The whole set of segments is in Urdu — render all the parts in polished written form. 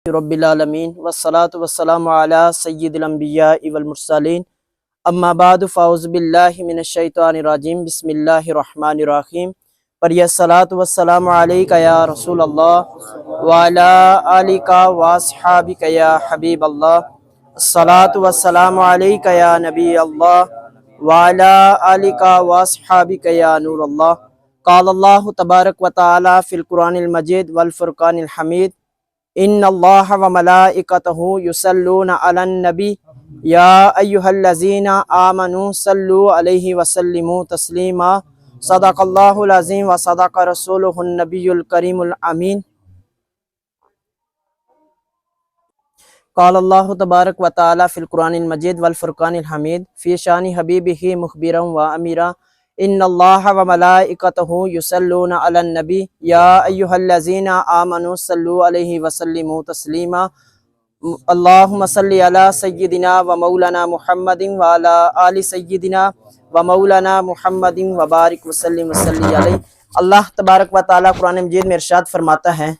رب العالمین والصلاة والسلام علی سید الانبیاء والمرسلین اما بعد فاعوذ باللہ من الشیطان الرجیم بسم اللہ الرحمن الرحیم پڑھیے الصلاة والسلام علیکہ یا رسول اللہ وعلی آلک واصحابک یا حبیب اللہ الصلاة والسلام علیکہ یا نبی اللہ وعلی آلک واصحابک یا نور اللہ قال اللہ تبارک و تعالی فی القرآن المجید والفرقان الحمید ان اللہ و ملائکتہ یصلون علی النبی یا ایہا الذین آمنوا صلوا علیہ وسلموا تسلیما صدق اللہ العظیم و صدق رسولہ النبی الکریم الامین قال اللہ تبارک و تعالی فی القرآن المجید والفرقان الحمید فی شان حبیبہ مخبرا و امیرا ان اللہ و ملائکتہ یصلون علی النبی یا ایہا الذین آمنوا صلوا علیہ وسلموا تسلیما اللہم صلی علی سیدنا و مولانا محمد و علی آل سیدنا و مولانا محمد و بارک وسلم وصلی علیہ۔ اللہ تبارک و تعالی قرآن مجید میں ارشاد فرماتا ہے،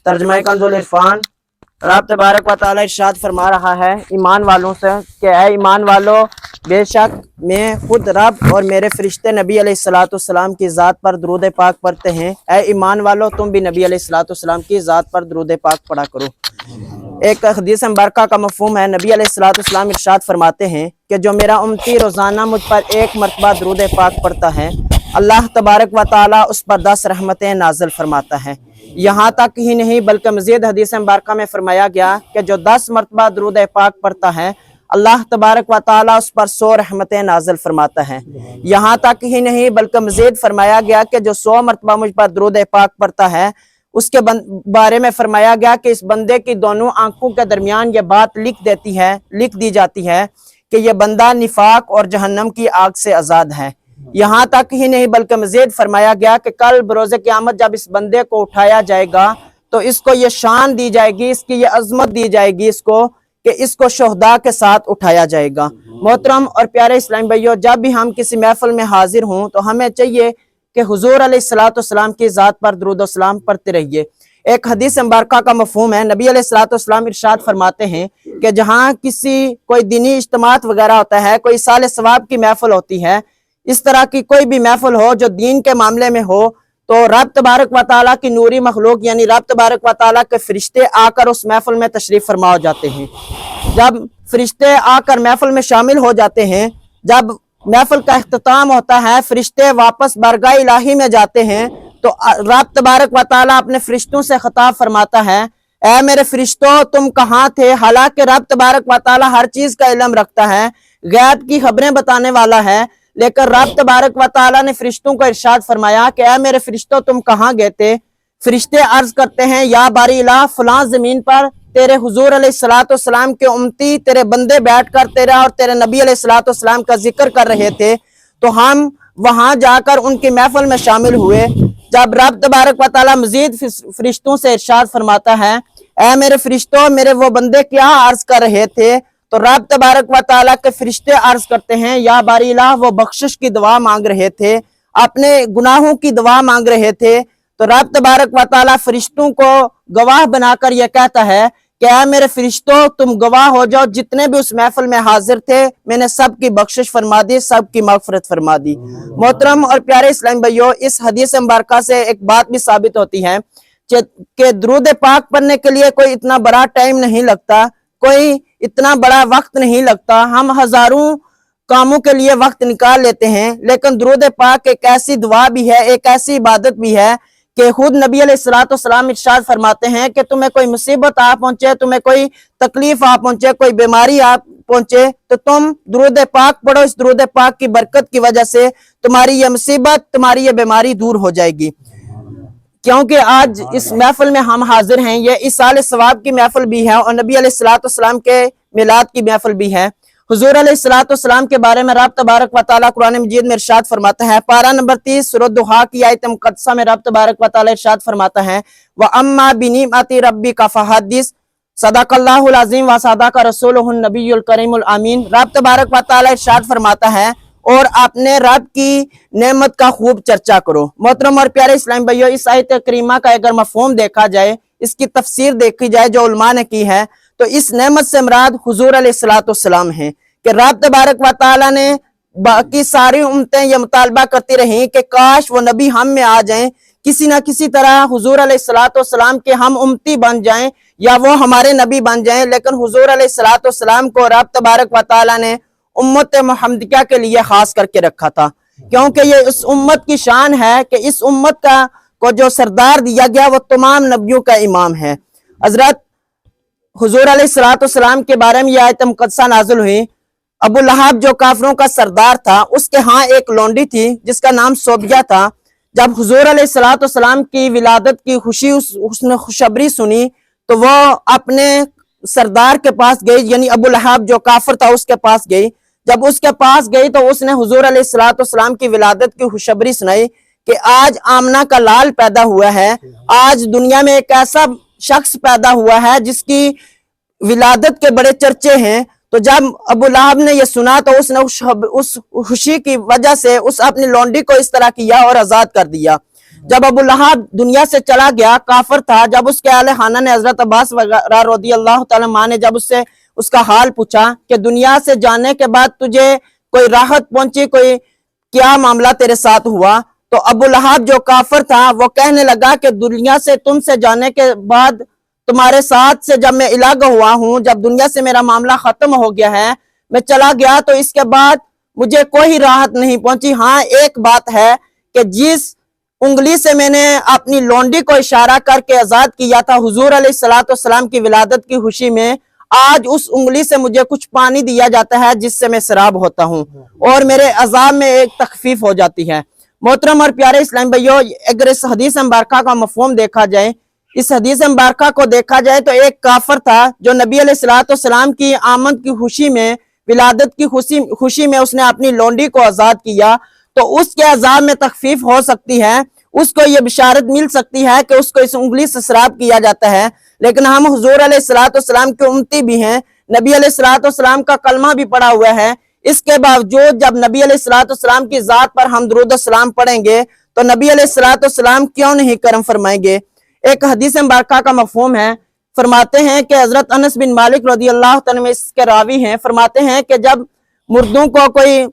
ترجمہ کنز العرفان، رب تبارک و تعالی ارشاد فرما رہا ہے ایمان والوں سے کہ اے ایمان والو، بے شک میں خود رب اور میرے فرشتے نبی علیہ السلام کی ذات پر درود پاک پڑھتے ہیں۔ اے ایمان والو، تم بھی نبی علیہ السلام کی ذات پر درود پاک پڑھا کرو۔ ایک حدیث مبارکہ کا مفہوم ہے، نبی علیہ السلام ارشاد فرماتے ہیں کہ جو میرا امتی روزانہ مجھ پر ایک مرتبہ درود پاک پڑھتا ہے، اللہ تبارک و تعالی اس پر 10 رحمتیں نازل فرماتا ہے۔ یہاں تک ہی نہیں بلکہ مزید حدیث مبارکہ میں فرمایا گیا کہ جو 10 مرتبہ درود پاک پڑھتا ہے، اللہ تبارک و تعالی اس پر 100 رحمتیں نازل فرماتا ہے۔ یہاں تک ہی نہیں بلکہ مزید فرمایا گیا کہ جو 100 مرتبہ مجھ پر درود پاک پڑھتا ہے، اس کے بارے میں فرمایا گیا کہ اس بندے کی دونوں آنکھوں کے درمیان یہ بات لکھ دی جاتی ہے کہ یہ بندہ نفاق اور جہنم کی آگ سے آزاد ہے۔ یہاں تک ہی نہیں بلکہ مزید فرمایا گیا کہ کل بروز قیامت جب اس بندے کو اٹھایا جائے گا تو اس کو یہ شان دی جائے گی، اس کی یہ عظمت دی جائے گی کہ اس کو شہداء کے ساتھ اٹھایا جائے گا۔ محترم اور پیارے اسلامی بھائیو، جب بھی ہم کسی محفل میں حاضر ہوں تو ہمیں چاہیے کہ حضور علیہ السلام کی ذات پر درود و سلام پڑھتے رہیے۔ ایک حدیث مبارکہ کا مفہوم ہے، نبی علیہ السلام ارشاد فرماتے ہیں کہ جہاں کوئی دینی اجتماعات وغیرہ ہوتا ہے، کوئی سال ثواب کی محفل ہوتی ہے، اس طرح کی کوئی بھی محفل ہو جو دین کے معاملے میں ہو، تو رب تبارک و تعالیٰ کی نوری مخلوق یعنی رب تبارک و تعالیٰ کے فرشتے آ کر اس محفل میں تشریف فرما ہو جاتے ہیں۔ جب فرشتے آ کر محفل میں شامل ہو جاتے ہیں، جب محفل کا اختتام ہوتا ہے، فرشتے واپس بارگاہ الہی میں جاتے ہیں، تو رب تبارک و تعالیٰ اپنے فرشتوں سے خطاب فرماتا ہے، اے میرے فرشتوں تم کہاں تھے؟ حالانکہ رب تبارک و تعالیٰ ہر چیز کا علم رکھتا ہے، غیب کی خبریں بتانے والا ہے، لیکن رب تبارک و تعالیٰ نے فرشتوں کو ارشاد فرمایا کہ اے میرے فرشتوں تم کہاں گئے تھے؟ فرشتے عرض کرتے ہیں، یا باری الہ فلاں زمین پر تیرے حضور علیہ السلام کے امتی تیرے بندے بیٹھ کر تیرا اور تیرے نبی علیہ السلام کا ذکر کر رہے تھے، تو ہم وہاں جا کر ان کی محفل میں شامل ہوئے۔ جب رب تبارک و تعالیٰ مزید فرشتوں سے ارشاد فرماتا ہے، اے میرے فرشتوں میرے وہ بندے کیا عرض کر رہے تھے؟ تو رب تبارک و تعالیٰ کے فرشتے عرض کرتے ہیں، یا باری الہ وہ بخشش کی دعا مانگ رہے تھے، اپنے گناہوں کی دعا مانگ رہے تھے۔ تو رب تبارک و تعالیٰ فرشتوں کو گواہ بنا کر یہ کہتا ہے کہ اے میرے فرشتوں تم گواہ ہو جاؤ، جتنے بھی اس محفل میں حاضر تھے میں نے سب کی بخشش فرما دی، سب کی مغفرت فرما دی۔ محترم اور پیارے اسلام بھائیو، اس حدیث مبارکہ سے ایک بات بھی ثابت ہوتی ہے کہ درود پاک پڑھنے کے لیے کوئی اتنا بڑا ٹائم نہیں لگتا، کوئی اتنا بڑا وقت نہیں لگتا۔ ہم ہزاروں کاموں کے لیے وقت نکال لیتے ہیں، لیکن درود پاک ایک ایسی دعا بھی ہے، ایک ایسی عبادت بھی ہے کہ خود نبی علیہ السلام ارشاد فرماتے ہیں کہ تمہیں کوئی مصیبت آ پہنچے، تمہیں کوئی تکلیف آ پہنچے، کوئی بیماری آ پہنچے، تو تم درود پاک پڑھو، اس درود پاک کی برکت کی وجہ سے تمہاری یہ مصیبت، تمہاری یہ بیماری دور ہو جائے گی۔ کیونکہ آج اس محفل میں ہم حاضر ہیں، یہ اس سال ثواب کی محفل بھی ہے اور نبی علیہ السلام کے میلاد کی محفل بھی ہے۔ حضور علیہ السلام کے بارے میں رب تبارک و تعالیٰ قرآن مجید میں ارشاد فرماتا ہے، پارہ نمبر 30 سورۃ دحا کی آیت مقدسہ میں رب تبارک و تعالیٰ ارشاد فرماتا ہے، وَأَمَّا بِنِعْمَةِ رَبِّكَ فَحَدِّثْ صدق اللہ العظیم و صدق رسولہ النبی الکریم الامین۔ رب تبارک و تعالیٰ ارشاد فرماتا ہے، اور اپنے رب کی نعمت کا خوب چرچا کرو۔ محترم اور پیارے اسلام بھائیو، اس آیت کریمہ کا اگر مفہوم دیکھا جائے اس کی تفسیر دیکھی جائے جو علماء نے کی ہے تو اس نعمت سے مراد حضور علیہ السلام ہیں کہ رب تبارک و تعالیٰ نے باقی ساری امتیں یہ مطالبہ کرتی رہیں کہ کاش وہ نبی ہم میں آ جائیں، کسی نہ کسی طرح حضور علیہ السلام کے ہم امتی بن جائیں یا وہ ہمارے نبی بن جائیں، لیکن حضور علیہ السلام کو رب تبارک و تعالیٰ نے امت محمدیہ کے لیے خاص کر کے رکھا تھا، کیونکہ یہ اس امت کی شان ہے کہ اس امت کو جو سردار دیا گیا وہ تمام نبیوں کا امام ہے۔ حضرت حضور علیہ السلام کے بارے میں یہ آیت مقدسہ نازل ہوئی، ابو لہب جو کافروں کا سردار تھا اس کے ہاں ایک لونڈی تھی جس کا نام صوبیہ تھا۔ جب حضور علیہ السلام کی ولادت کی خوشی اس نے خوشخبری سنی تو وہ اپنے سردار کے پاس گئی، یعنی ابو لہب جو کافر تھا اس کے پاس گئی۔ جب اس کے پاس گئی تو اس نے حضور علیہ السلام کی ولادت کی خوشخبری سنائی کہ آج آمنہ کا لال پیدا ہوا ہے، آج دنیا میں ایک ایسا شخص پیدا ہوا ہے جس کی ولادت کے بڑے چرچے ہیں۔ تو جب ابو لہب نے یہ سنا تو اس نے اس خوشی کی وجہ سے اس اپنی لونڈی کو اس طرح کیا اور آزاد کر دیا۔ جب ابو لہب دنیا سے چلا گیا، کافر تھا، جب اس کے اہل خانہ نے حضرت عباس وغیرہ رضی اللہ تعالیٰ عنہ نے جب اس سے اس کا حال پوچھا کہ دنیا سے جانے کے بعد تجھے کوئی راحت پہنچی، کوئی کیا معاملہ تیرے ساتھ ہوا، تو ابو لہب جو کافر تھا وہ کہنے لگا کہ دنیا سے تم سے جانے کے بعد تمہارے ساتھ سے جب میں الگ ہوا ہوں، جب دنیا سے میرا معاملہ ختم ہو گیا ہے، میں چلا گیا تو اس کے بعد مجھے کوئی راحت نہیں پہنچی۔ ہاں ایک بات ہے کہ جس انگلی سے میں نے اپنی لونڈی کو اشارہ کر کے آزاد کیا تھا حضور علیہ السلام کی ولادت کی خوشی میں، آج اس انگلی سے مجھے کچھ پانی دیا جاتا ہے جس سے میں سراب ہوتا ہوں اور میرے عذاب میں ایک تخفیف ہو جاتی ہے۔ محترم اور پیارے اسلام بھائیو، اگر اس حدیث مبارکہ کا مفہوم دیکھا جائے، اس حدیث مبارکہ کو دیکھا جائے تو ایک کافر تھا جو نبی علیہ السلام کی آمد کی خوشی میں، ولادت کی خوشی میں اس نے اپنی لونڈی کو آزاد کیا، تو اس کے عذاب میں تخفیف ہو سکتی ہے، اس کو یہ بشارت مل سکتی ہے کہ اس کو اس انگلی سے سراب کیا جاتا ہے۔ لیکن ہم حضور علیہ السلام کے امتی بھی ہیں، نبی علیہ السلام کا کلمہ بھی پڑھا ہوا ہے، اس کے باوجود جب نبی علیہ السلام کی ذات پر ہم درود و سلام پڑھیں گے تو نبی علیہ السلام کیوں نہیں کرم فرمائیں گے۔ ایک حدیث مبارکہ کا مفہوم ہے، فرماتے ہیں کہ حضرت انس بن مالک رضی اللہ عنہ اس کے راوی ہیں، فرماتے ہیں کہ جب مردوں کو کوئی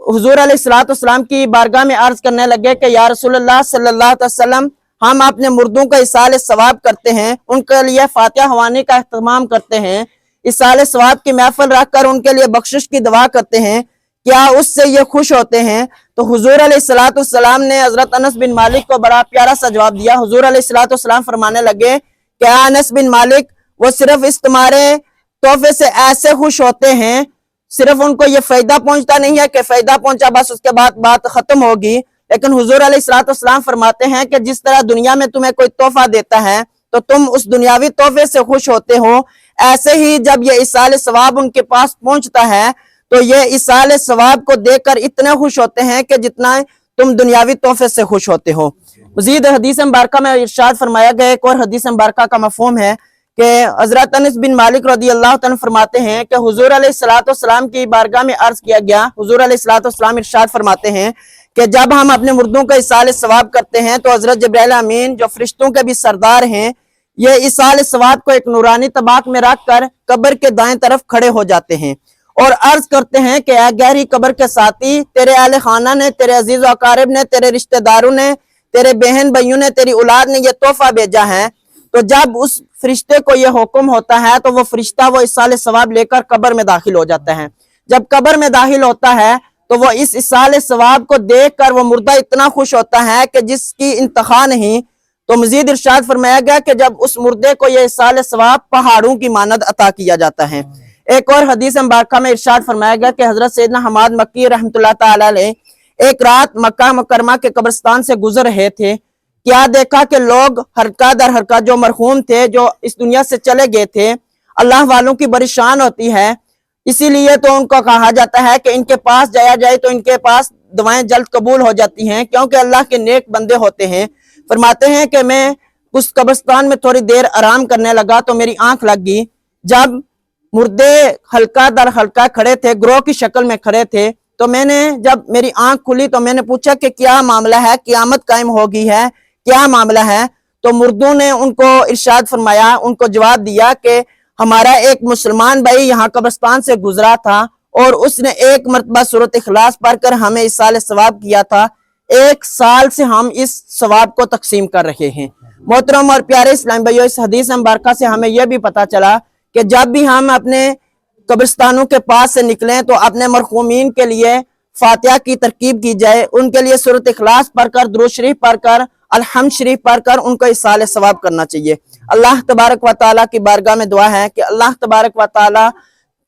حضور علیہ السلام کی بارگاہ میں عرض کرنے لگے کہ یا رسول اللہ صلی اللہ علیہ وسلم، ہم اپنے مردوں کا ایصال ثواب کرتے ہیں، ان کے لیے فاتحہ خوانی کا اہتمام کرتے ہیں، ایصال ثواب کی محفل رکھ کر ان کے لیے بخشش کی دعا کرتے ہیں، کیا اس سے یہ خوش ہوتے ہیں؟ تو حضور علیہ السلام نے حضرت انس بن مالک کو بڑا پیارا سا جواب دیا۔ حضور علیہ السلام فرمانے لگے کہ انس بن مالک، وہ صرف اس تمہارے تحفے سے ایسے خوش ہوتے ہیں، صرف ان کو یہ فائدہ پہنچتا نہیں ہے کہ فائدہ پہنچا بس اس کے بعد بات ختم ہوگی، لیکن حضور علیہ السلام فرماتے ہیں کہ جس طرح دنیا میں تمہیں کوئی تحفہ دیتا ہے تو تم اس دنیاوی تحفے سے خوش ہوتے ہو، ایسے ہی جب یہ ایصال ثواب ان کے پاس پہنچتا ہے تو یہ ایصال ثواب کو دیکھ کر اتنے خوش ہوتے ہیں کہ جتنا تم دنیاوی تحفے سے خوش ہوتے ہو۔ مزید حدیث مبارکہ میں ارشاد فرمایا گیا، ایک اور حدیث مبارکہ کا مفہوم ہے کہ حضرت انس بن مالک رضی اللہ عنہ فرماتے ہیں کہ حضور علیہ السلام کی بارگاہ میں عرض کیا گیا، حضور علیہ السلام ارشاد فرماتے ہیں کہ جب ہم اپنے مردوں کا ایصال ثواب کرتے ہیں تو حضرت جبرائیل امین جو فرشتوں کے بھی سردار ہیں، یہ ایصال ثواب کو ایک نورانی طباق میں رکھ کر قبر کے دائیں طرف کھڑے ہو جاتے ہیں اور عرض کرتے ہیں کہ اے گہری قبر کے ساتھی، تیرے اہل خانہ نے، تیرے عزیز و اقارب نے، تیرے رشتہ داروں نے، تیرے بہن بھائیوں نے، تیری اولاد نے یہ تحفہ بھیجا ہے۔ تو جب اس فرشتے کو یہ حکم ہوتا ہے تو وہ فرشتہ وہ ایصال ثواب لے کر قبر میں داخل ہو جاتا ہے۔ جب قبر میں داخل ہوتا ہے تو وہ اس ایصال ثواب کو دیکھ کر وہ مردہ اتنا خوش ہوتا ہے کہ جس کی انتہا نہیں۔ تو مزید ارشاد فرمایا گیا کہ جب اس مردے کو یہ ایصال ثواب پہاڑوں کی مانند عطا کیا جاتا ہے۔ ایک اور حدیث مبارکہ میں ارشاد فرمایا گیا کہ حضرت سیدنا حماد مکی رحمۃ اللہ تعالی علیہ ایک رات مکہ مکرمہ کے قبرستان سے گزر رہے تھے، کیا دیکھا کہ لوگ حرکہ در حرکہ جو مرحوم تھے، جو اس دنیا سے چلے گئے تھے، اللہ والوں کی بڑی شان ہوتی ہے، اسی لیے تو ان کو کہا جاتا ہے کہ ان کے پاس جایا جائے تو ان کے پاس دعائیں جلد قبول ہو جاتی ہیں، کیونکہ اللہ کے نیک بندے ہوتے ہیں۔ فرماتے ہیں کہ میں اس قبرستان میں تھوڑی دیر آرام کرنے لگا تو میری آنکھ لگ گئی، جب مردے حلقہ در حلقہ کھڑے تھے، گروہ کی شکل میں کھڑے تھے، تو میں نے جب میری آنکھ کھلی تو میں نے پوچھا کہ کیا معاملہ ہے، قیامت قائم ہوگی ہے، کیا معاملہ ہے؟ تو مردوں نے ان کو ارشاد فرمایا، ان کو جواب دیا کہ ہمارا ایک مسلمان بھائی یہاں قبرستان سے گزرا تھا اور اس نے ایک مرتبہ سورۃ اخلاص پڑھ کر ہمیں اصال ثواب کیا تھا، 1 سال سے ہم اس ثواب کو تقسیم کر رہے ہیں۔ محترم اور پیارے اسلام بھائیو، اس حدیث مبارکہ سے ہمیں یہ بھی پتا چلا کہ جب بھی ہم اپنے قبرستانوں کے پاس سے نکلیں تو اپنے مرحومین کے لیے فاتحہ کی ترکیب کی جائے، ان کے لیے سورۃ اخلاص پڑھ کر، درود شریف پڑھ کر، الحمد شریف پڑھ کر ان کو اصال ثواب کرنا چاہیے۔ اللہ تبارک و تعالیٰ کی بارگاہ میں دعا ہے کہ اللہ تبارک و تعالیٰ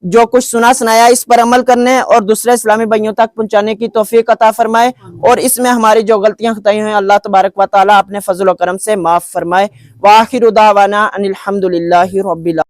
جو کچھ سنا سنایا اس پر عمل کرنے اور دوسرے اسلامی بھائیوں تک پہنچانے کی توفیق عطا فرمائے، اور اس میں ہماری جو غلطیاں خطائیں ہیں اللہ تبارک و تعالیٰ اپنے فضل و کرم سے معاف فرمائے۔ وآخر دعوانا ان الحمد للہ رب العالمین۔